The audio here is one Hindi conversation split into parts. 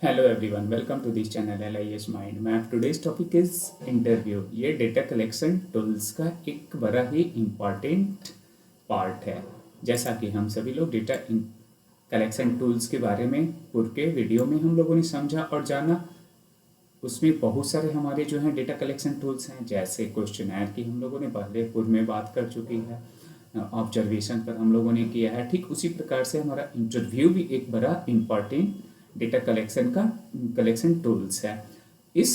Hello everyone, welcome to this channel LIS mind map. Today's topic is interview. ये डेटा कलेक्शन टूल्स का एक बड़ा ही इम्पॉर्टेंट पार्ट है। जैसा कि हम सभी लोग डेटा कलेक्शन टूल्स के बारे में पूर्व के वीडियो में हम लोगों ने समझा और जाना। उसमें बहुत सारे हमारे जो हैं डेटा कलेक्शन टूल्स हैं, जैसे क्वेश्चनर की हम लोगों ने पहले पूर्व में बात कर चुकी है, ऑब्जर्वेशन पर हम लोगों ने किया है। ठीक उसी प्रकार से हमारा इंटरव्यू भी एक बड़ा इम्पॉर्टेंट डेटा कलेक्शन टूल्स है। इस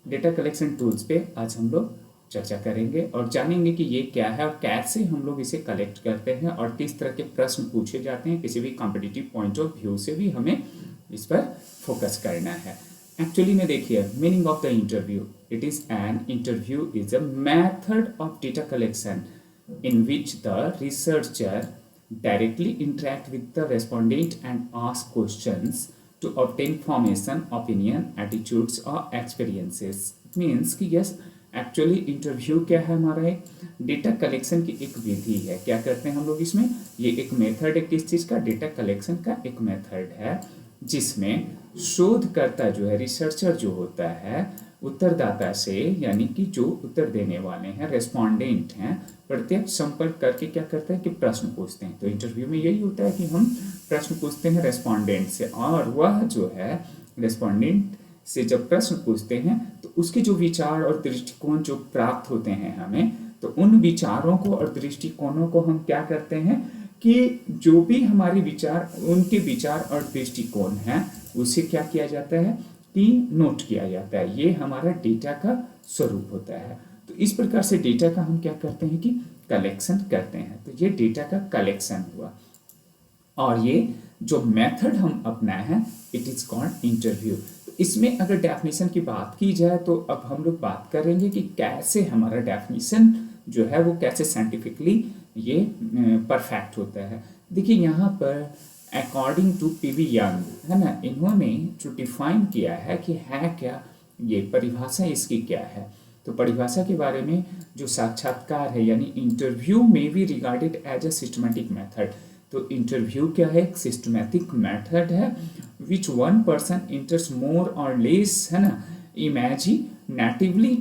डेटा कलेक्शन टूल्स पे आज हम लोग चर्चा करेंगे और जानेंगे कि ये क्या है और कैसे हम लोग इसे कलेक्ट करते हैं और किस तरह के प्रश्न पूछे जाते हैं। किसी भी कॉम्पिटिटिव पॉइंट ऑफ व्यू से भी हमें इस पर फोकस करना है। एक्चुअली में देखिए, meaning of the interview, it is an interview is a method of data collection in which the researcher directly interact with the respondent and ask questions to obtain information, opinion, attitudes or experiences. It means कि yes, एक्चुअली इंटरव्यू क्या है, हमारा एक डेटा कलेक्शन की एक विधि है। क्या करते हैं हम लोग इसमें, ये एक मेथड है किस चीज़ का, डेटा कलेक्शन का एक मेथड है, जिसमें शोधकर्ता जो है, रिसर्चर जो होता है, उत्तरदाता से, यानी कि जो उत्तर देने वाले हैं, रेस्पोंडेंट हैं, प्रत्यक्ष संपर्क करके क्या करते हैं कि प्रश्न पूछते हैं। तो इंटरव्यू में यही होता है कि हम प्रश्न पूछते हैं रेस्पोंडेंट से, और वह जो है रेस्पोंडेंट से जब प्रश्न पूछते हैं तो उसके जो विचार और दृष्टिकोण जो प्राप्त होते हैं हमें, तो उन विचारों को और दृष्टिकोणों को हम क्या करते हैं कि जो भी हमारे विचार, उनके विचार और दृष्टिकोण हैं, उसे क्या किया जाता है कि नोट किया जाता है। ये हमारा डेटा का स्वरूप होता है। तो इस प्रकार से डेटा का हम क्या करते हैं कि कलेक्शन करते हैं। तो ये डेटा का कलेक्शन हुआ, और ये जो मेथड हम अपनाए हैं, इट इज कॉल्ड इंटरव्यू। तो इसमें अगर डेफिनेशन की बात की जाए तो अब हम लोग बात करेंगे कि कैसे हमारा डेफिनेशन जो है वो कैसे साइंटिफिकली ये परफेक्ट होता है। देखिए यहाँ पर अकॉर्डिंग टू PV यंग, है ना, इन्होंने जो डिफाइन किया है कि है क्या, ये परिभाषा इसकी क्या है। तो परिभाषा के बारे में जो साक्षात्कार है, यानी इंटरव्यू में भी regarded as a systematic method. तो इंटरव्यू क्या है, एक सिस्टमैटिक मेथड है विच वन पर्सन इंटर्स मोर और लेस, है ना, imaginatively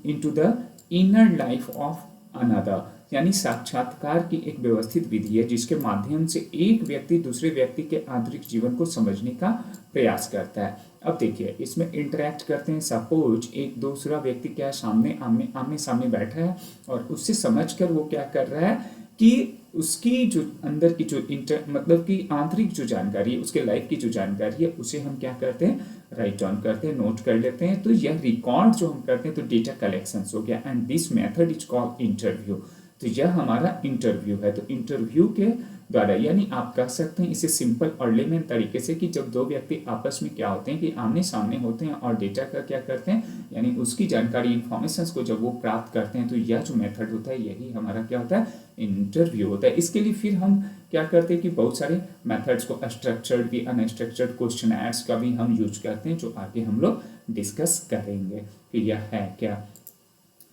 into the inner life of another. यानी साक्षात्कार की एक व्यवस्थित विधि है जिसके माध्यम से एक व्यक्ति दूसरे व्यक्ति के आंतरिक जीवन को समझने का प्रयास करता है। अब देखिए, इसमें इंटरेक्ट करते हैं। सपोज एक दूसरा व्यक्ति क्या सामने आमने सामने बैठा है और उससे समझकर वो क्या कर रहा है कि उसकी जो अंदर की जो मतलब कि आंतरिक जो जानकारी है, उसके लाइफ की जो जानकारी है, उसे हम क्या करते हैं, राइट डाउन करते हैं, नोट कर लेते हैं। तो यह रिकॉर्ड जो हम करते हैं तो डेटा कलेक्शन हो गया, and this method is called interview. तो यह हमारा इंटरव्यू है। तो इंटरव्यू के द्वारा, यानी आप कह सकते हैं इसे सिंपल और लेमन तरीके से, कि जब दो व्यक्ति आपस में क्या होते हैं कि आमने सामने होते हैं और डेटा का क्या करते हैं, यानी उसकी जानकारी, इंफॉर्मेशन को जब वो प्राप्त करते हैं, तो यह जो मेथड होता है यही हमारा क्या होता है, इंटरव्यू होता है। इसके लिए फिर हम क्या करते हैं कि बहुत सारे मेथड्स को, स्ट्रक्चर्ड भी, अनस्ट्रक्चर्ड क्वेश्चनर्स का भी हम यूज करते हैं, जो आगे हम लोग डिस्कस करेंगे। फिर यह है क्या,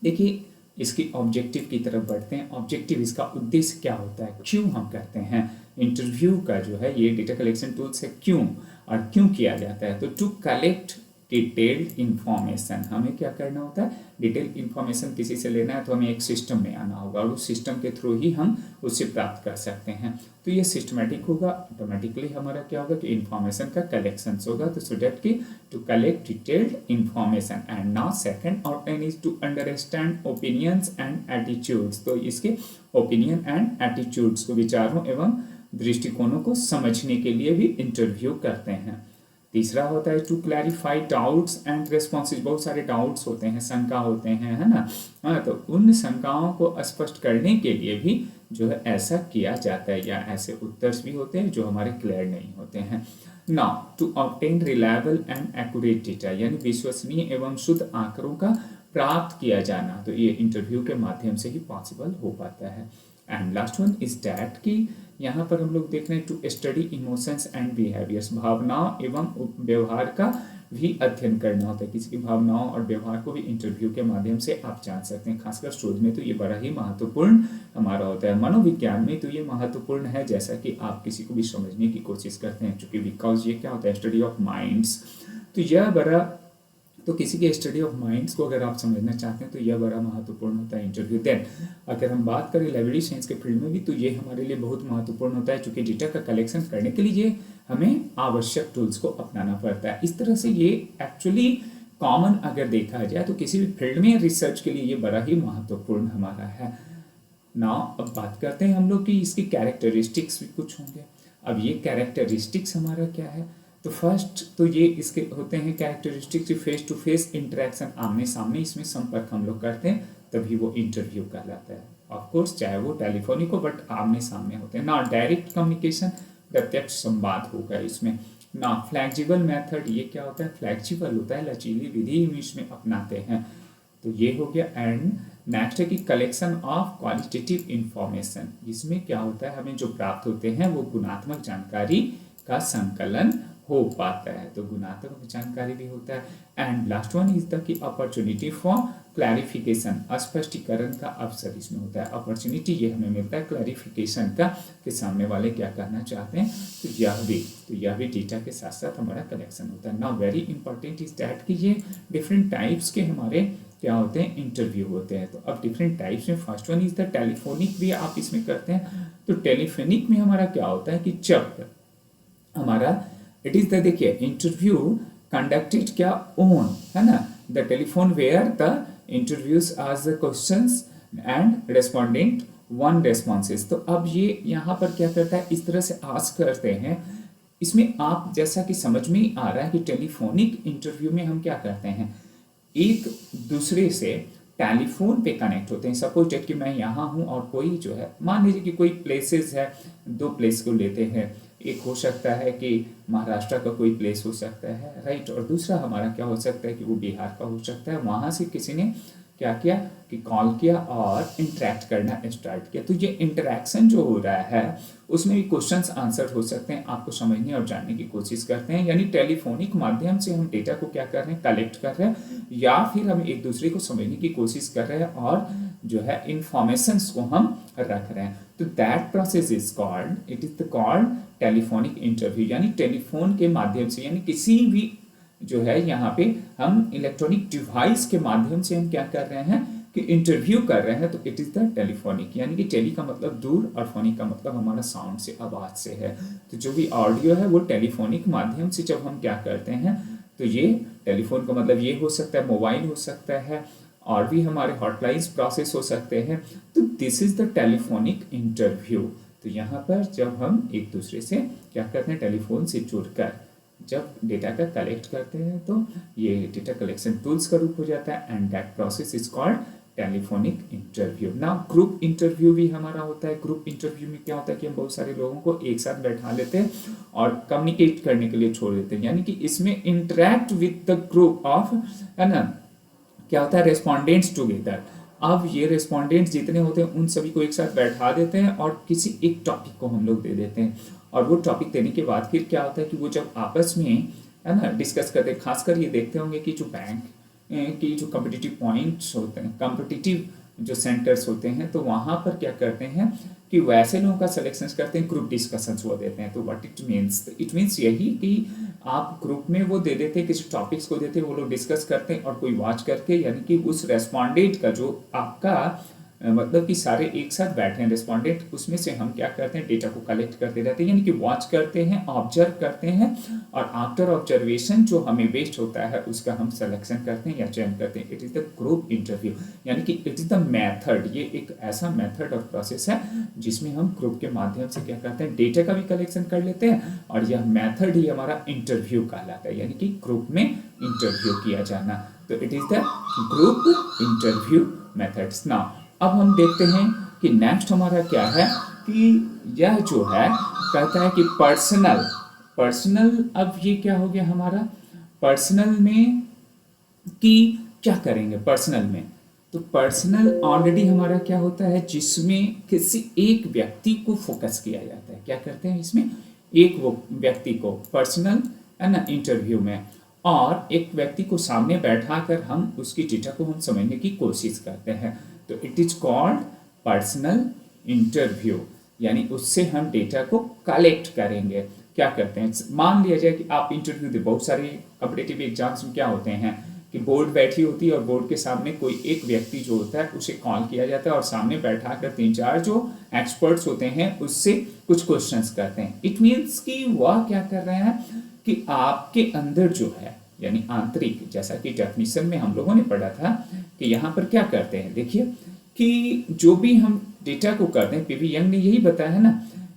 देखिए इसकी ऑब्जेक्टिव की तरफ बढ़ते हैं। ऑब्जेक्टिव, इसका उद्देश्य क्या होता है, क्यों हम करते हैं इंटरव्यू का जो है ये डेटा कलेक्शन टूल से, क्यों और क्यों किया जाता है। तो टू कलेक्ट डिटेल्ड इंफॉर्मेशन, हमें क्या करना होता है, डिटेल इंफॉर्मेशन किसी से लेना है तो हमें एक सिस्टम में आना होगा, और उस सिस्टम के थ्रू ही हम उससे प्राप्त कर सकते हैं। तो ये सिस्टमेटिक होगा, ऑटोमेटिकली हमारा क्या होगा कि इंफॉर्मेशन का कलेक्शन होगा। तो सो डेट की to collect detailed information, and now second outline is to understand opinions and attitudes. तो इसके ओपिनियन एंड एटीट्यूड्स को, विचारों एवं दृष्टिकोणों को समझने के लिए भी इंटरव्यू करते हैं। तीसरा होता है to clarify doubts and responses. बहुत सारे डाउट्स होते हैं, शंका होते हैं, है ना, हाँ, तो उन शंकाओं को स्पष्ट करने के लिए भी जो है ऐसा किया जाता है, या ऐसे उत्तर भी होते हैं जो हमारे क्लियर नहीं होते हैं। Now to obtain reliable and accurate data, यानी विश्वसनीय एवं शुद्ध आंकड़ों का प्राप्त किया जाना, तो ये इंटरव्यू के माध्यम से ही पॉसिबल हो पाता है। And last one is that कि यहाँ पर हम लोग देख रहे हैं to study emotions and behaviours, भावनाओं एवं व्यवहार का भी अध्ययन करना होता है, किसी की भावनाओं और व्यवहार को भी इंटरव्यू के माध्यम से आप जान सकते हैं। खासकर शोध में तो ये बड़ा ही महत्वपूर्ण हमारा होता है। मनोविज्ञान में तो ये महत्वपूर्ण है, जैसा कि आप किसी को भी समझने की कोशिश करते हैं, चूँकि बिकॉज ये क्या होता है, स्टडी ऑफ माइंड्स। तो यह बड़ा, तो किसी के स्टडी ऑफ माइंड्स को अगर आप समझना चाहते हैं तो यह बड़ा महत्वपूर्ण होता है इंटरव्यू। देन अगर हम बात करें लाइब्रेरी साइंस के फील्ड में भी, तो ये हमारे लिए बहुत महत्वपूर्ण होता है, क्योंकि डेटा का कलेक्शन करने के लिए हमें आवश्यक टूल्स को अपनाना पड़ता है। इस तरह से ये एक्चुअली कॉमन अगर देखा जाए तो किसी भी फील्ड में रिसर्च के लिए ये बड़ा ही महत्वपूर्ण हमारा है। नाउ अब बात करते हैं हम लोग कि इसकी कैरेक्टरिस्टिक्स भी कुछ होंगे। अब ये कैरेक्टरिस्टिक्स हमारा क्या है, तो फर्स्ट तो ये इसके होते हैं characteristics, face to face interaction, आमने सामने इसमें संपर्क हम लोग करते हैं, तभी वो इंटरव्यू कहलाता है। ऑफ कोर्स चाहे वो टेलीफोनिक हो, बट आमने सामने होते हैं ना। डायरेक्ट कम्युनिकेशन, प्रत्यक्ष संवाद होगा इसमें ना। फ्लैक्सिबल मेथड, ये क्या होता है, फ्लैक्सिबल होता है, लचीली विधि इसमें अपनाते हैं, तो ये हो गया। एंड नेक्स्ट है कि कलेक्शन ऑफ क्वालिटेटिव इंफॉर्मेशन, इसमें क्या होता है, हमें जो प्राप्त होते हैं वो गुणात्मक जानकारी का संकलन हो पाता है, तो गुणात्मक जानकारी भी होता है। And last one is the key opportunity for clarification, स्पष्टीकरण का अवसर इसमें होता है। अपॉर्चुनिटी ये हमें मिलता है क्लैरिफिकेशन का, कि सामने वाले क्या करना चाहते हैं, तो यह भी डेटा के साथ साथ हमारा कलेक्शन होता है। Now very important is that कि ये डिफरेंट टाइप्स के हमारे क्या होते हैं, इंटरव्यू होते हैं। तो अब डिफरेंट टाइप्स में first one is the telephonic, भी आप इसमें करते हैं। तो टेलीफोनिक में हमारा क्या होता है कि जब हमारा इट इज द, देखिए इंटरव्यू कंडक्टेड क्या ऑन, है ना, the telephone where the interviews ask the questions and respondent one responses. तो अब ये यहाँ पर क्या करता है, इस तरह से आस्क करते हैं। इसमें आप जैसा कि समझ में ही आ रहा है कि टेलीफोनिक इंटरव्यू में हम क्या करते हैं, एक दूसरे से टेलीफोन पे कनेक्ट होते हैं। सपोज डेट कि मैं यहाँ हूँ और कोई जो है, मान लीजिए कि कोई प्लेसेस है, दो प्लेस को लेते हैं, एक हो सकता है कि महाराष्ट्र का कोई प्लेस हो सकता है, राइट, और दूसरा हमारा क्या हो सकता है कि वो बिहार का हो सकता है। वहाँ से किसी ने क्या किया कि कॉल किया और इंटरेक्ट करना स्टार्ट किया। तो ये इंटरेक्शन जो हो रहा है उसमें भी क्वेश्चंस आंसर हो सकते हैं, आपको समझने और जानने की कोशिश करते हैं। यानी टेलीफोनिक माध्यम से हम डेटा को क्या कर रहे हैं, कलेक्ट कर रहे हैं, या फिर हम एक दूसरे को समझने की कोशिश कर रहे हैं और जो है इंफॉर्मेशंस को हम रख रहे हैं। तो that process is called, it is the called telephonic interview. यानी टेलीफोन के माध्यम से, यानी किसी भी जो है यहाँ पे हम इलेक्ट्रॉनिक डिवाइस के माध्यम से हम क्या कर रहे हैं कि इंटरव्यू कर रहे हैं, तो इट इज द टेलीफोनिक। यानी कि टेली का मतलब दूर और फोनिक का मतलब हमारा साउंड से, आवाज से है। तो जो भी ऑडियो है वो टेलीफोनिक माध्यम से जब हम क्या करते हैं, तो ये टेलीफोन का मतलब ये हो सकता है, मोबाइल हो सकता है, और भी हमारे हॉटलाइंस प्रोसेस हो सकते हैं। तो this is the telephonic interview. तो यहाँ पर जब हम एक दूसरे से क्या करते हैं, टेलीफोन से जुड़कर जब डेटा का कलेक्ट करते हैं, तो ये डेटा कलेक्शन टूल्स का रूप हो जाता है, and that process is called telephonic interview. Now group interview भी हमारा होता है। ग्रुप इंटरव्यू में क्या होता है कि हम बहुत सारे लोगों को एक साथ बैठा लेते हैं और कम्युनिकेट करने के लिए छोड़ देते हैं। यानी कि इसमें interact with the group of, है ना, क्या होता है, रेस्पोंडेंट्स टुगेदर। अब ये रेस्पोंडेंट्स जितने होते हैं उन सभी को एक साथ बैठा देते हैं और किसी एक टॉपिक को हम लोग दे देते हैं, और वो टॉपिक देने के बाद फिर क्या होता है कि वो जब आपस में, है ना, डिस्कस करते हैं। खासकर ये देखते होंगे कि जो बैंक की जो कॉम्पिटिटिव पॉइंट्स होते हैं, कॉम्पिटिटिव जो सेंटर्स होते हैं, तो वहाँ पर क्या करते हैं कि वैसे लोगों का सिलेक्शन करते हैं, ग्रुप डिस्कशंस वो देते हैं। तो व्हाट इट मीन्स यही कि आप ग्रुप में वो दे देते हैं, किसी टॉपिक्स को देते हैं, वो लोग डिस्कस करते हैं और कोई वॉच करके, यानी कि उस रेस्पोंडेंट का जो आपका मतलब कि सारे एक साथ बैठे हैं रेस्पोंडेंट, उसमें से हम क्या करते हैं, डेटा को कलेक्ट करते रहते हैं, यानी कि वॉच करते हैं, ऑब्जर्व करते हैं, और आफ्टर ऑब्जर्वेशन जो हमें बेस्ट होता है उसका हम सिलेक्शन करते हैं या चयन करते हैं। It is the group interview. यानी कि इट इज़ द मेथड, ये एक ऐसा मेथड और प्रोसेस है जिसमें हम ग्रुप के माध्यम से क्या करते हैं, डेटा का भी कलेक्शन कर लेते हैं, और यह मेथड ही हमारा इंटरव्यू कहलाता है, यानी कि ग्रुप में इंटरव्यू किया जाना। तो it is the group interview methods. Now अब हम देखते हैं कि नेक्स्ट हमारा क्या है कि यह जो है कहता है कि पर्सनल। अब ये क्या हो गया हमारा पर्सनल में कि क्या करेंगे पर्सनल में, तो पर्सनल ऑलरेडी हमारा क्या होता है जिसमें किसी एक व्यक्ति को फोकस किया जाता है। क्या करते हैं इसमें, एक वो व्यक्ति को पर्सनल, है ना, इंटरव्यू में। और एक व्यक्ति को सामने बैठाकर हम उसकी डेटा को हम समझने की कोशिश करते हैं, तो it is called personal interview. यानी उससे हम डेटा को कलेक्ट करेंगे। क्या करते हैं, मान लिया जाए कि आप इंटरव्यू दे, बहुत सारे कॉम्पिटिटिव एग्जाम्स में क्या होते हैं कि बोर्ड बैठी होती है और बोर्ड के सामने कोई एक व्यक्ति जो होता है उसे कॉल किया जाता है और सामने बैठा कर 3-4 जो एक्सपर्ट्स होते हैं उससे कुछ क्वेश्चंस करते हैं। इट मीन्स कि वह क्या कर रहे हैं कि आपके अंदर जो है यानी आंतरिक, जैसा कि डेफिनेशन में हम लोगों ने पढ़ा था कि यहाँ पर क्या करते हैं, देखिए कि जो भी हम डेटा को करते हैं, पीवी यंग ने यही बताया है ना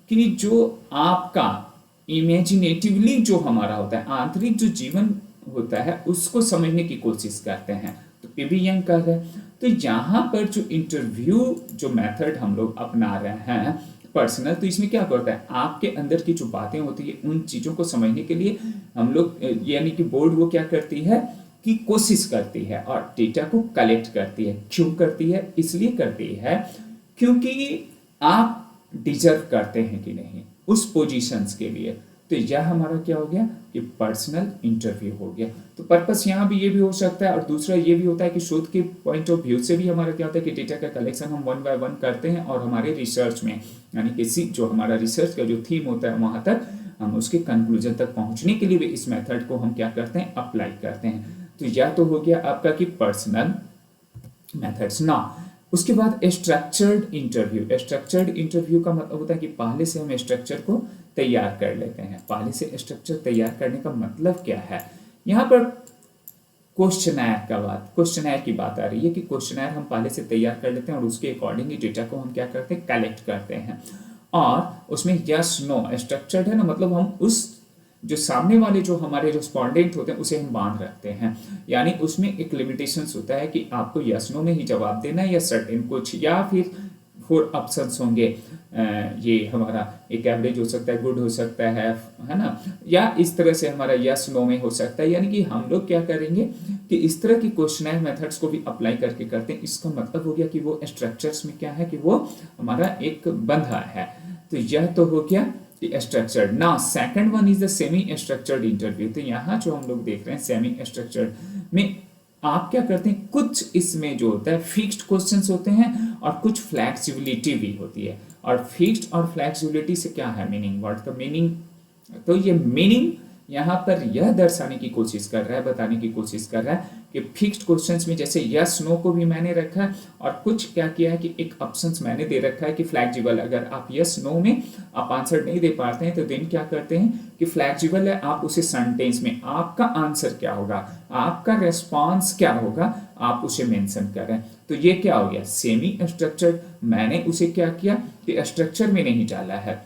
कि जो आपका इमेजिनेटिवली जो हमारा होता है आंतरिक जो जीवन होता है उसको समझने की कोशिश करते हैं, तो पीवी यंग कर रहे हैं। तो यहाँ पर जो इंटरव्यू जो मेथड हम लोग अपना रहे हैं पर्सनल, तो इसमें क्या करता है आपके अंदर की जो बातें होती है उन चीज़ों को समझने के लिए हम लोग यानी कि बोर्ड वो क्या करती है कि कोशिश करती है और डेटा को कलेक्ट करती है। क्यों करती है, इसलिए करती है क्योंकि आप डिजर्व करते हैं कि नहीं उस पोजीशंस के लिए। तो यह हमारा क्या हो गया कि पर्सनल इंटरव्यू हो गया। तो पर्पस यहाँ भी ये भी हो सकता है और दूसरा ये भी होता है कि शोध के पॉइंट ऑफ व्यू से भी हमारा क्या होता है कि डेटा का कलेक्शन हम 1 बाय 1 करते हैं और हमारे रिसर्च में यानी किसी जो हमारा रिसर्च का जो थीम होता है वहाँ तक हम उसके कंक्लूजन तक पहुँचने के लिए भी इस मेथड को हम क्या करते हैं अप्लाई करते हैं। तो यह तो हो गया आपका कि पर्सनल मेथड्स ना। उसके बाद स्ट्रक्चर्ड इंटरव्यू। स्ट्रक्चर्ड इंटरव्यू का मतलब होता है कि पहले से हम स्ट्रक्चर को तैयार कर लेते हैं। पहले से स्ट्रक्चर तैयार करने का मतलब क्या है, यहाँ पर क्वेश्चनर की बात आ रही है कि क्वेश्चनर हम पहले से तैयार कर लेते हैं और उसके अकॉर्डिंगली डेटा को हम क्या करते हैं कलेक्ट करते हैं और उसमें यस नो स्ट्रक्चर्ड है ना, मतलब हम उस जो सामने वाले जो हमारे रिस्पॉन्डेंट होते हैं उसे हम बांध रखते हैं। यानी उसमें एक लिमिटेशंस होता है कि आपको यस नो में ही जवाब देना है या सर्टेन कुछ या फिर 4 ऑप्शंस होंगे। ये हमारा एक एवरेज हो सकता है, गुड हो सकता है ना, या इस तरह से हमारा यस नो में हो सकता है। यानी कि हम लोग क्या करेंगे कि इस तरह की क्वेश्चनर मेथड्स को भी अप्लाई करके करते हैं। इसका मतलब हो गया कि वो स्ट्रक्चर्स में क्या है कि वो हमारा एक बंधा है। तो यह तो हो गया structured. Now second one is the semi structured interview. तो यहाँ जो हम लोग देख रहे हैं सेमी स्ट्रक्चर्ड में आप क्या करते हैं, कुछ इसमें जो होता है फिक्स्ड क्वेश्चंस होते हैं और कुछ फ्लेक्सिबिलिटी भी होती है। और फिक्स्ड और फ्लेक्सिबिलिटी से क्या है मीनिंग, व्हाट द मीनिंग, तो ये मीनिंग यहाँ पर यह दर्शाने की कोशिश कर रहा है, बताने की कोशिश कर रहा है कि फिक्स्ड क्वेश्चंस में जैसे यस नो को भी मैंने रखा है और कुछ क्या किया है कि एक ऑप्शंस मैंने दे रखा है कि फ्लैक्सिबल, अगर आप यस नो में आप आंसर नहीं दे पाते हैं तो देन क्या करते हैं कि फ्लैक्सिबल है, आप उसे सेंटेंस में आपका आंसर क्या होगा, आपका रेस्पॉन्स क्या होगा, आप उसे मेंशन करें। तो ये क्या हो गया सेमी स्ट्रक्चर्ड। मैंने उसे क्या किया कि स्ट्रक्चर में नहीं डाला है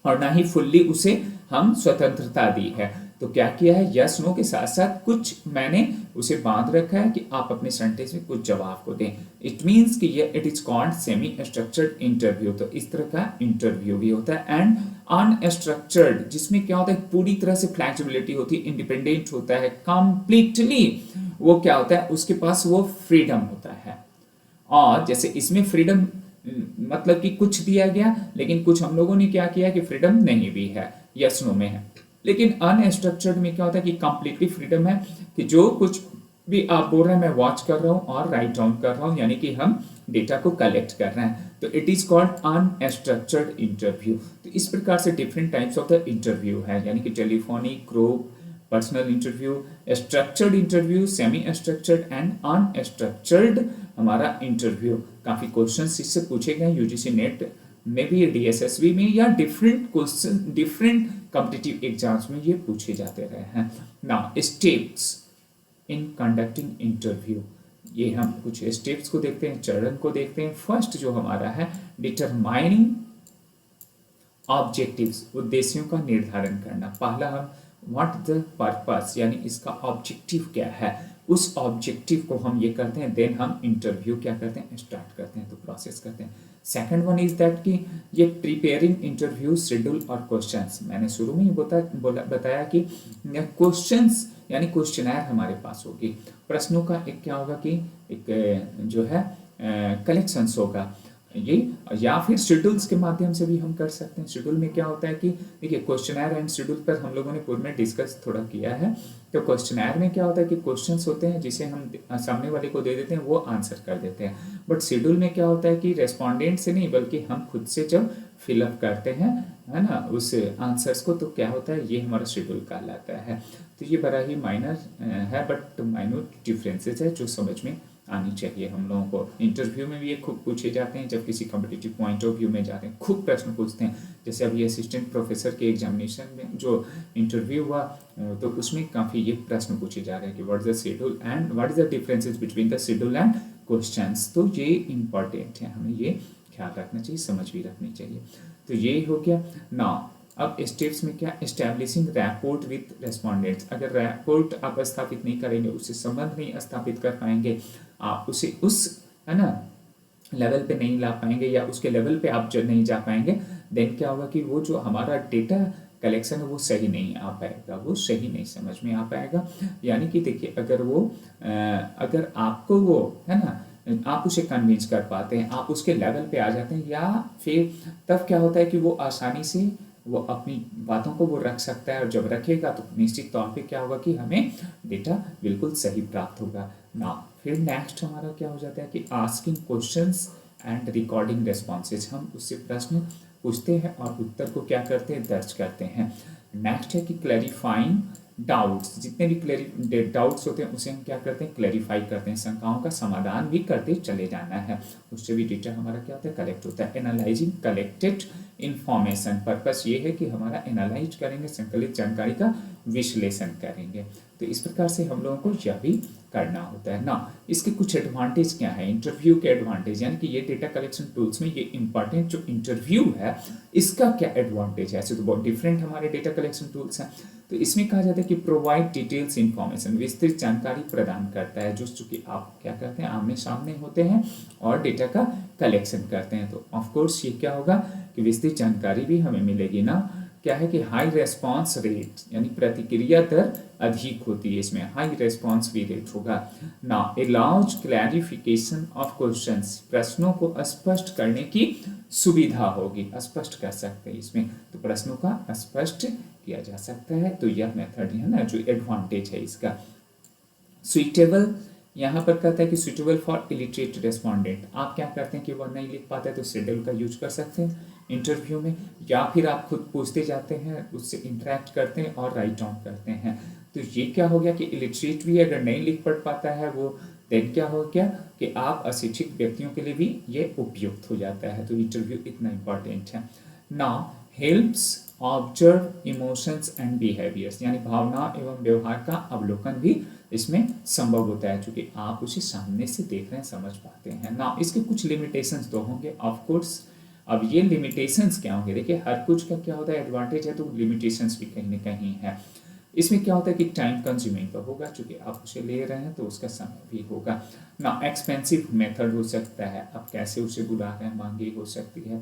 और ना ही फुल्ली उसे हम स्वतंत्रता दी है। तो क्या किया है यस नो के साथ साथ कुछ मैंने उसे बांध रखा है कि आप अपने सेंटेंस में कुछ जवाब को दें। इट मीन्स कि ये it is called semi structured interview. तो इस तरह का इंटरव्यू भी होता है। एंड अनस्ट्रक्चर्ड जिसमें क्या होता है पूरी तरह से फ्लैक्सिबिलिटी होती है, इंडिपेंडेंट होता है कंप्लीटली, वो क्या होता है उसके पास वो फ्रीडम होता है। और जैसे इसमें फ्रीडम मतलब कि कुछ दिया गया लेकिन कुछ हम लोगों ने क्या किया कि फ्रीडम नहीं भी है, यस नो में है। लेकिन अनस्ट्रक्चर्ड में क्या होता है कि कंप्लीटली फ्रीडम है कि जो कुछ भी आप बोल रहे हैं मैं वॉच कर रहा हूँ और राइट डाउन कर रहा हूँ, यानी कि हम डेटा को कलेक्ट कर रहे हैं। तो it is called unstructured interview. तो इस प्रकार से different types of the interview है, यानी कि telephonic, group, personal interview, structured interview, semi structured and unstructured हमारा इंटरव्यू। काफ़ी क्वेश्चंस इससे पूछे गए यूजीसी नेट में भी, डीएसएसबी में, या different question different competitive exams में ये पूछे जाते रहे हैं। Now steps in conducting interview, ये हम कुछ स्टेप्स को देखते हैं, चरण को देखते हैं। फर्स्ट जो हमारा है डिटरमाइनिंग ऑब्जेक्टिव्स, उद्देश्यों का निर्धारण करना। पहला हम व्हाट द पर्पस यानी इसका ऑब्जेक्टिव क्या है, उस ऑब्जेक्टिव को हम ये करते हैं, देन हम इंटरव्यू क्या करते हैं स्टार्ट करते हैं, तो प्रोसेस करते हैं। सेकंड वन इज दैट कि ये प्रिपेयरिंग इंटरव्यू शेड्यूल और क्वेश्चंस। मैंने शुरू में ही बताया कि क्वेश्चंस यानी क्वेश्चनर हमारे पास होगी, प्रश्नों का एक क्या होगा कि एक जो है कलेक्शंस होगा, ये, या फिर शेड्यूल्स के माध्यम से भी हम कर सकते हैं। शेड्यूल में क्या होता है कि देखिए, क्वेश्चनर एंड शेड्यूल पर हम लोगों ने पूर्व में डिस्कस थोड़ा किया है। तो क्वेश्चनर में क्या होता है कि क्वेश्चंस होते हैं जिसे हम सामने वाले को दे देते हैं, वो आंसर कर देते हैं। बट शेड्यूल में क्या होता है कि रेस्पोंडेंट से नहीं बल्कि हम खुद से जब फिलअप करते हैं, है ना, उस आंसर्स को, तो क्या होता है, ये हमारा शेड्यूल कहलाता है। तो ये बड़ा ही माइनर है, बट माइन्यूट डिफरेंसेस है जो समझ में आनी चाहिए हम लोगों को। इंटरव्यू में भी ये खूब पूछे जाते हैं, जब किसी कॉम्पिटिटिव पॉइंट ऑफ व्यू में जाते हैं खूब प्रश्न पूछते हैं। जैसे अभी असिस्टेंट प्रोफेसर के एग्जामिनेशन में जो इंटरव्यू हुआ, तो उसमें काफ़ी ये प्रश्न पूछे जा रहे हैं कि what is the schedule and what is the differences between the schedule and questions. तो ये इंपॉर्टेंट है, हमें ये ख्याल रखना चाहिए, समझ भी रखनी चाहिए। तो ये हो गया ना। अब स्टेप्स में क्या, एस्टैब्लिशिंग रैपोर्ट विद रेस्पोंडेंट्स। अगर रैपोर्ट आप स्थापित नहीं करेंगे, उससे संबंध नहीं स्थापित कर पाएंगे, आप उसे उस, है ना, लेवल पे नहीं ला पाएंगे, या उसके लेवल पे आप जो नहीं जा पाएंगे, देन क्या होगा कि वो जो हमारा डेटा कलेक्शन है वो सही नहीं आ पाएगा, वो सही नहीं समझ में आ पाएगा। यानी कि देखिए, अगर वो अगर आपको वो, है ना, आप उसे कन्विंस कर पाते हैं, आप उसके लेवल पे आ जाते हैं, या फिर तब क्या होता है कि वो आसानी से वो अपनी बातों को वो रख सकता है, और जब रखेगा तो निश्चित तौर पे क्या होगा कि हमें डेटा बिल्कुल सही प्राप्त होगा ना। फिर नेक्स्ट हमारा क्या हो जाता है कि asking questions and recording responses. हम उससे प्रश्न पूछते हैं और उत्तर को क्या करते हैं, दर्ज करते हैं। नेक्स्ट है कि क्लैरिफाइंग डाउट्स। जितने भी डाउट्स होते हैं उसे हम क्या करते हैं, क्लैरिफाई करते हैं, शंकाओं का समाधान भी करते चले जाना है। उससे भी डेटा हमारा क्या होता है, कलेक्ट होता है। एनालाइजिंग कलेक्टेड इन्फॉर्मेशन, पर्पस ये है कि हमारा एनालाइज करेंगे, संकलित जानकारी का विश्लेषण करेंगे। तो इस प्रकार से हम लोगों को यह भी करना होता है ना। इसके कुछ एडवांटेज क्या है, इंटरव्यू के एडवांटेज, यानी कि ये डेटा कलेक्शन टूल्स में ये इंपॉर्टेंट जो इंटरव्यू है इसका क्या एडवांटेज है। ऐसे तो बहुत डिफरेंट हमारे डेटा कलेक्शन टूल्स हैं। तो इसमें कहा जाता है कि प्रोवाइड डिटेल्स इन्फॉर्मेशन, विस्तृत जानकारी प्रदान करता है, जो चूंकि आप क्या करते हैं, आमने सामने होते हैं और डेटा का कलेक्शन करते हैं। तो ऑफकोर्स ये क्या होगा कि विस्तृत जानकारी भी हमें मिलेगी ना। क्या है कि हाई रेस्पॉन्स रेट, यानी प्रतिक्रिया दर अधिक होती है इसमें, हाई रेस्पॉन्स भी रेट होगा ना। अलाउज क्लैरिफिकेशन ऑफ क्वेश्चंस, प्रश्नों को स्पष्ट करने की सुविधा होगी, स्पष्ट कर सकते हैं इसमें, तो प्रश्नों का स्पष्ट किया जा सकता है। तो यह मेथड है ना जो एडवांटेज है इसका। सुइटेबल, यहाँ पर कहता है कि सुइटेबल फॉर इलिटरेट रेस्पोंडेंट। आप क्या करते हैं कि वह नहीं लिख पाते तो शेड्यूल का यूज कर सकते हैं इंटरव्यू में, या फिर आप खुद पूछते जाते हैं, उससे इंटरेक्ट करते हैं और राइट डाउन करते हैं। तो ये क्या हो गया कि इलिटरेट भी अगर नहीं लिख पढ़ पाता है वो, देन क्या हो गया कि आप अशिक्षित व्यक्तियों के लिए भी ये उपयुक्त हो जाता है। तो इंटरव्यू इतना इंपॉर्टेंट है ना। Helps observe emotions and behaviours, यानी भावना एवं व्यवहार का अवलोकन भी इसमें संभव होता है, क्योंकि आप उसे सामने से देख रहे हैं, समझ पाते हैं ना। इसके कुछ लिमिटेशंस तो होंगे ऑफ कोर्स। अब ये लिमिटेशंस क्या होंगे, देखिए हर कुछ का क्या होता है, एडवांटेज है तो लिमिटेशंस भी कहीं ना कहीं है। इसमें क्या होता है कि टाइम कंज्यूमिंग तो होगा, क्योंकि आप उसे ले रहे हैं तो उसका समय भी होगा ना। एक्सपेंसिव मेथड हो सकता है, आप कैसे उसे बुला रहे हैं, महंगी हो सकती है,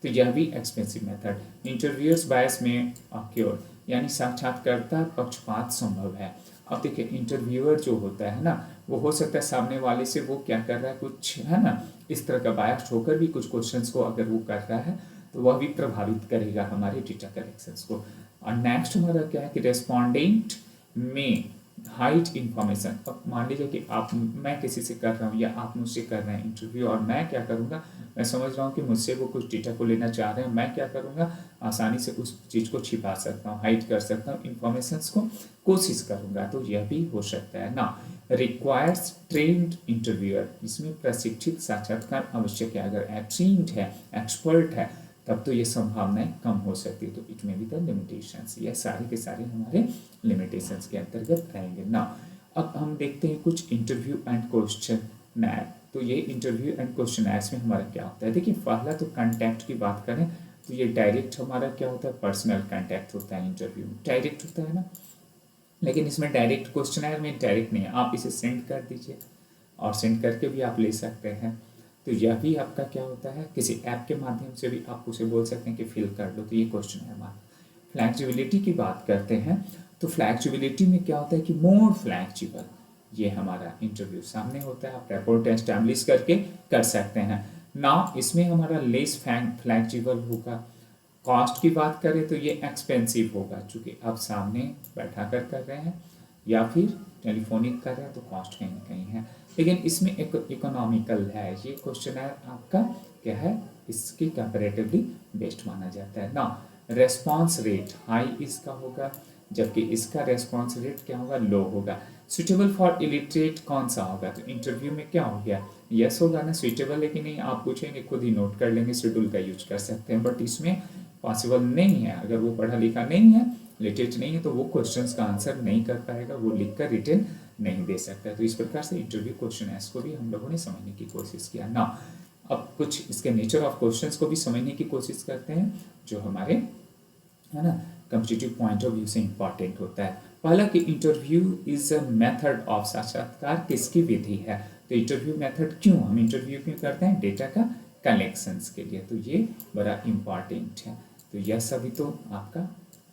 तो यह भी एक्सपेंसिव मेथड। इंटरव्यूअर्स बायस में ऑक्योर, यानी साक्षात्कारता पक्षपात संभव है। अब देखिए, इंटरव्यूअर जो होता है ना, वो हो सकता है सामने वाले से वो क्या कर रहा है, कुछ है ना इस तरह का बायस्ड होकर भी कुछ क्वेश्चंस को अगर वो कर रहा है तो वह भी प्रभावित करेगा हमारे डेटा कलेक्शंस को। और नेक्स्ट हमारा क्या है कि रेस्पोंडेंट में हाइड इन्फॉर्मेशन। अब मान लीजिए कि आप, मैं किसी से कर रहा हूँ या आप मुझसे कर रहे हैं इंटरव्यू, और मैं क्या करूँगा, मैं समझ रहा हूँ कि मुझसे वो कुछ डेटा को लेना चाह रहे हैं, मैं क्या करूँगा, आसानी से उस चीज़ को छिपा सकता हूँ, हाइड कर सकता हूँ, इन्फॉर्मेशंस को कोशिश करूँगा। तो यह भी हो सकता है ना। रिक्वायर्स ट्रेंड इंटरव्यूअर, इसमें प्रशिक्षित साक्षात्कार आवश्यक है। अगर ट्रेंड है, एक्सपर्ट है, तब तो ये संभावनाएं कम हो सकती है। तो इट में भी द लिमिटेशंस, ये सारे के सारे हमारे लिमिटेशंस के अंतर्गत आएंगे ना। अब हम देखते हैं कुछ इंटरव्यू एंड क्वेश्चन। तो ये इंटरव्यू एंड क्वेश्चन में हमारा क्या होता है, देखिए पहला तो कांटेक्ट की बात करें तो ये डायरेक्ट हमारा क्या होता है, पर्सनल कांटेक्ट होता है इंटरव्यू में, डायरेक्ट होता है ना। लेकिन इसमें डायरेक्ट क्वेश्चन में डायरेक्ट नहीं है, आप इसे सेंड कर दीजिए और सेंड करके भी आप ले सकते हैं। तो यह भी आपका क्या होता है, किसी ऐप के माध्यम से भी आप उसे बोल सकते हैं कि फिल कर लो। तो ये क्वेश्चन है हमारा। फ्लैक्सिबिलिटी की बात करते हैं तो फ्लैक्सिबिलिटी में क्या होता है कि मोर फ्लैक्सिबल, ये हमारा इंटरव्यू सामने होता है, आप रिपोर्ट एस्टैब्लिश करके कर सकते हैं। ना इसमें हमारा लेस फ्लेक्सिबल होगा। कॉस्ट की बात करें तो ये एक्सपेंसिव होगा, चूँकि आप सामने बैठा कर रहे हैं या फिर टेलीफोनिक कर रहे हैं तो कॉस्ट कहीं ना कहीं है। लेकिन इसमें एक इकोनॉमिकल है, ये क्वेश्चन है आपका क्या है, इसकी कंपेरेटिवली बेस्ट माना जाता है ना। रेस्पॉन्स रेट हाई इसका होगा, जबकि इसका रेस्पॉन्स रेट क्या होगा, लो होगा। सुटेबल फॉर इलिटरेट कौन सा होगा, तो इंटरव्यू में क्या हो गया, यस होगा ना, सुटेबल है कि नहीं आप पूछेंगे, खुद ही नोट कर लेंगे, शेड्यूल का यूज कर सकते हैं। बट इसमें पॉसिबल नहीं है, अगर वो पढ़ा लिखा नहीं है, लिटरेट नहीं है, तो वो क्वेश्चंस का आंसर नहीं कर पाएगा, वो लिख कर रिटर्न नहीं दे सकता। तो इस प्रकार से इंटरव्यू क्वेश्चन है, इसको भी हम लोगों ने समझने की कोशिश किया ना। अब कुछ इसके नेचर ऑफ क्वेश्चंस को भी समझने की कोशिश करते हैं, जो हमारे है ना कॉम्पिटिटिव पॉइंट ऑफ व्यू से इंपॉर्टेंट होता है। पहला कि interview is a method of साक्षात्कार किसकी विधि है, तो इंटरव्यू मेथड क्यों, हम इंटरव्यू क्यों करते हैं, डेटा का कलेक्शंस के लिए, तो ये बड़ा इंपॉर्टेंट है। तो यह सभी तो आपका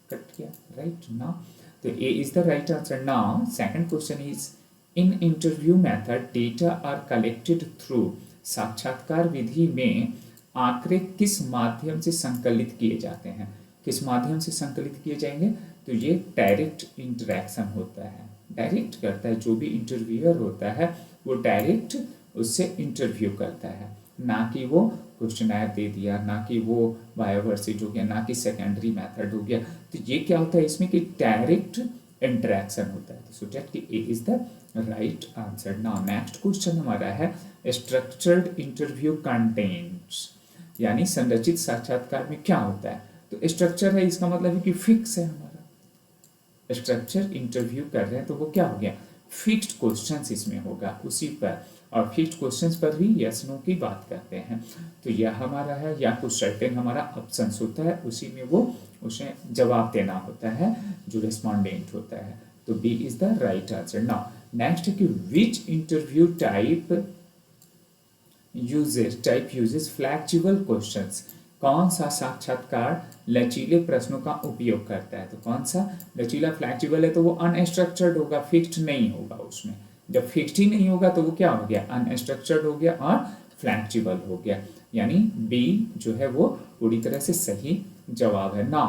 कट किया राइट ना, तो A is the right answer. Now second question is in interview method data are collected through, साक्षात्कार विधि में आंकड़े किस माध्यम से संकलित किए जाते हैं, किस माध्यम से संकलित किए जाएंगे, तो ये डायरेक्ट इंटरेक्शन होता है, डायरेक्ट करता है, जो भी इंटरव्यूअर होता है वो डायरेक्ट उससे इंटरव्यू करता है, ना कि वो क्वेश्चनर दे दिया, ना कि वो बायोवर्सिट हो गया, ना कि सेकेंडरी मेथड हो गया। तो ये क्या होता है इसमें कि डायरेक्ट इंटरेक्शन होता है। सो दैट कि A is the right answer. Now next question हमारा है स्ट्रक्चर्ड इंटरव्यू कंटेंट्स, यानी संरचित साक्षात्कार में क्या होता है, तो स्ट्रक्चर है इसका मतलब है कि फिक्स है हमारा, स्ट्रक्चर इंटरव्यू कर रहे हैं तो वो क्या हो गया, फिक्स्ड क्वेश्चंस इसमें होगा उसी पर, और फिक्स्ड क्वेश्चंस पर भी यस नो की बात करते हैं। तो यह हमारा है, या कुछ सर्टेन हमारा ऑप्शंस होता है, उसी में वो उसे जवाब देना होता है जो रेस्पोंडेंट होता है। तो B is the right answer. Now next कि which interview type uses flexible questions, कौन सा साक्षात्कार लचीले प्रश्नों का उपयोग करता है, तो कौन सा लचीला फ्लेक्सिबल है, तो वो अनस्ट्रक्चर्ड होगा, फिक्स्ड नहीं होगा उसमें। जब फिक्स्ड ही नहीं होगा तो वो क्या हो गया, अनस्ट्रक्चर्ड हो गया और फ्लेक्सिबल हो गया, यानी बी जो है वो पूरी तरह से सही जवाब है। ना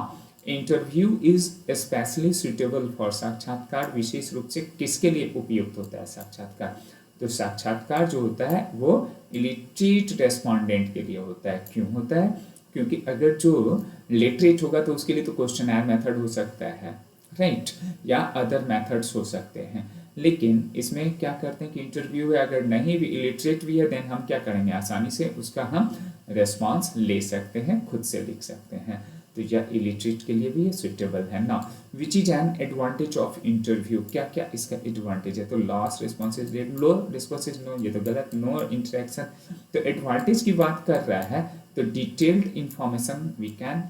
interview is specially suitable for, साक्षात्कार विशेष रूप से किसके लिए उपयुक्त होता है साक्षात्कार, तो साक्षात्कार जो होता है वो इलिटरेट रेस्पोंडेंट के लिए होता है। क्यों होता है, क्योंकि अगर जो लिटरेट होगा तो उसके लिए तो क्वेश्चनर मेथड हो सकता है राइट, या अदर मेथड्स हो सकते हैं, लेकिन इसमें क्या करते हैं कि इंटरव्यू है, अगर नहीं भी इलिटरेट भी है देन हम क्या करेंगे, आसानी से उसका हम रेस्पॉन्स ले सकते हैं, खुद से लिख सकते हैं। तो यह इलिटरेट के लिए भी ये सुटेबल है ना। Which is an advantage of interview, क्या क्या इसका एडवांटेज है, तो लॉस रिस्पॉन्सेज रेट, लो रिस्पॉन्सेज नो, ये तो गलत, नो इंटरेक्शन। तो एडवांटेज की बात कर रहा है तो डिटेल्ड इंफॉर्मेशन वी कैन,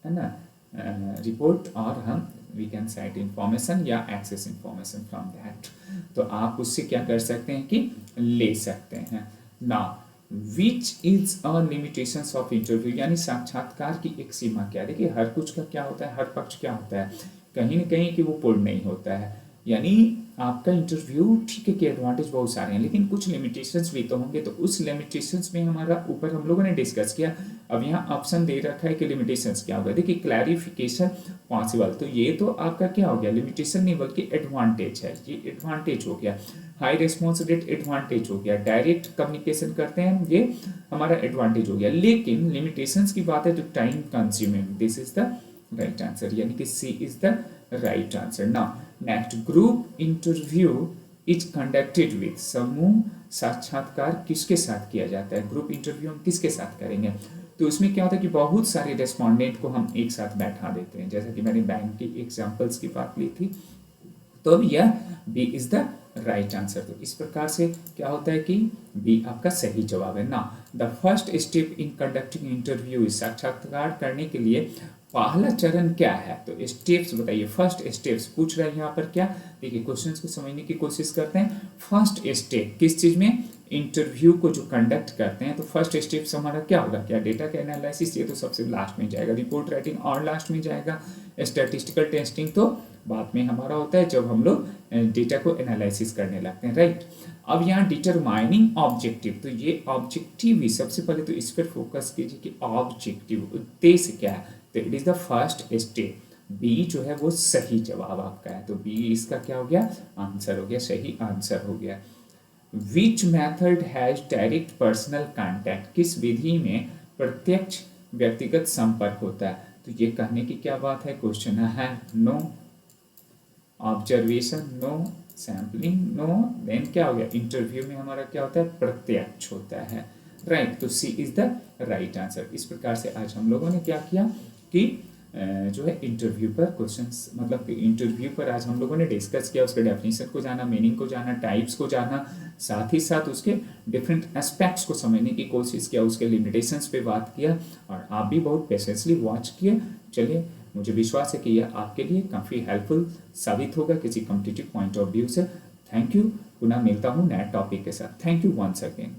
है ना, रिपोर्ट, और हम वी कैन साइट इंफॉर्मेशन या एक्सेस इंफॉर्मेशन फ्रॉम दैट, तो आप उससे क्या कर सकते हैं कि ले सकते हैं ना। Which is a limitations of interview, यानी साक्षात्कार की एक सीमा क्या है, देखिए हर कुछ का क्या होता है, हर पक्ष क्या होता है, कहीं ना कहीं कि वो पूर्ण नहीं होता है, यानी आपका इंटरव्यू ठीक है कि एडवांटेज बहुत सारे हैं लेकिन कुछ लिमिटेशंस भी तो होंगे, तो उस लिमिटेशंस में हमारा ऊपर हम लोगों ने डिस्कस किया। अब यहाँ ऑप्शन दे रखा है कि लिमिटेशंस क्या होगा, देखिए क्लैरिफिकेशन पॉसिबल, तो ये तो आपका क्या हो गया, लिमिटेशन नहीं बल्कि एडवांटेज है, ये एडवांटेज हो गया। हाई रिस्पॉन्स रेट एडवांटेज हो गया, डायरेक्ट कम्युनिकेशन करते हैं ये हमारा एडवांटेज हो गया, लेकिन लिमिटेशंस की बात है तो time consuming, this is the right answer, यानी कि C is the right answer. Now next, group interview is conducted with, समूह साक्षात्कार किसके साथ किया जाता है, ग्रुप इंटरव्यू हम किसके साथ करेंगे, तो इसमें क्या होता है कि बहुत सारे रेस्पोंडेंट को हम एक साथ बैठा देते हैं, जैसा कि मैंने बैंक की एग्जांपल्स की बात ली थी, तो अब यह B is the right answer. तो इस प्रकार से क्या होता है कि बी आपका सही जवाब है ना। The first step in conducting interview, साक्षात्कार करने के लिए पहला चरण क्या है, तो स्टेप्स बताइए, फर्स्ट स्टेप्स पूछ रहे हैं यहाँ पर क्या, देखिए क्वेश्चन को समझने की कोशिश करते हैं। फर्स्ट स्टेप किस चीज में, इंटरव्यू को जो कंडक्ट करते हैं, तो फर्स्ट स्टेप्स हमारा क्या होगा, क्या डेटा का एनालिसिस, ये तो सबसे लास्ट में जाएगा, रिपोर्ट राइटिंग और लास्ट में जाएगा, स्टैटिस्टिकल टेस्टिंग तो बाद में हमारा होता है जब हम लोग डेटा को एनालिसिस करने लगते हैं, राइट। अब यहाँ डिटरमाइनिंग ऑब्जेक्टिव, तो ये ऑब्जेक्टिव ही सबसे पहले तो इस पर फोकस कीजिए कि ऑब्जेक्टिव उद्देश्य क्या है। तो it is the first step. B जो है वो सही जवाब आपका है, तो बी इसका क्या हो गया, आंसर हो गया, सही आंसर हो गया। Which method has direct personal contact, किस विधि में प्रत्यक्ष व्यक्तिगत संपर्क होता है। तो ये कहने की क्या बात है, क्वेश्चन है no, observation no, sampling no, then क्या हो गया, इंटरव्यू में हमारा क्या होता है, प्रत्यक्ष होता है, राइट। तो सी इज द राइट आंसर। इस प्रकार से आज हम लोगों ने क्या किया कि जो है इंटरव्यू पर क्वेश्चंस, मतलब कि इंटरव्यू पर आज हम लोगों ने डिस्कस किया, उसके डेफिनेशन को जाना, मीनिंग को जाना, टाइप्स को जाना, साथ ही साथ उसके डिफरेंट एस्पेक्ट्स को समझने की कोशिश किया, उसके लिमिटेशंस पे बात किया, और आप भी बहुत पेशेंसली वॉच किए। चलिए, मुझे विश्वास है कि यह आपके लिए काफ़ी हेल्पफुल साबित होगा किसी कॉम्पिटिटिव पॉइंट ऑफ व्यू से। थैंक यू, पुनः मिलता हूँ नए टॉपिक के साथ। Thank you once again.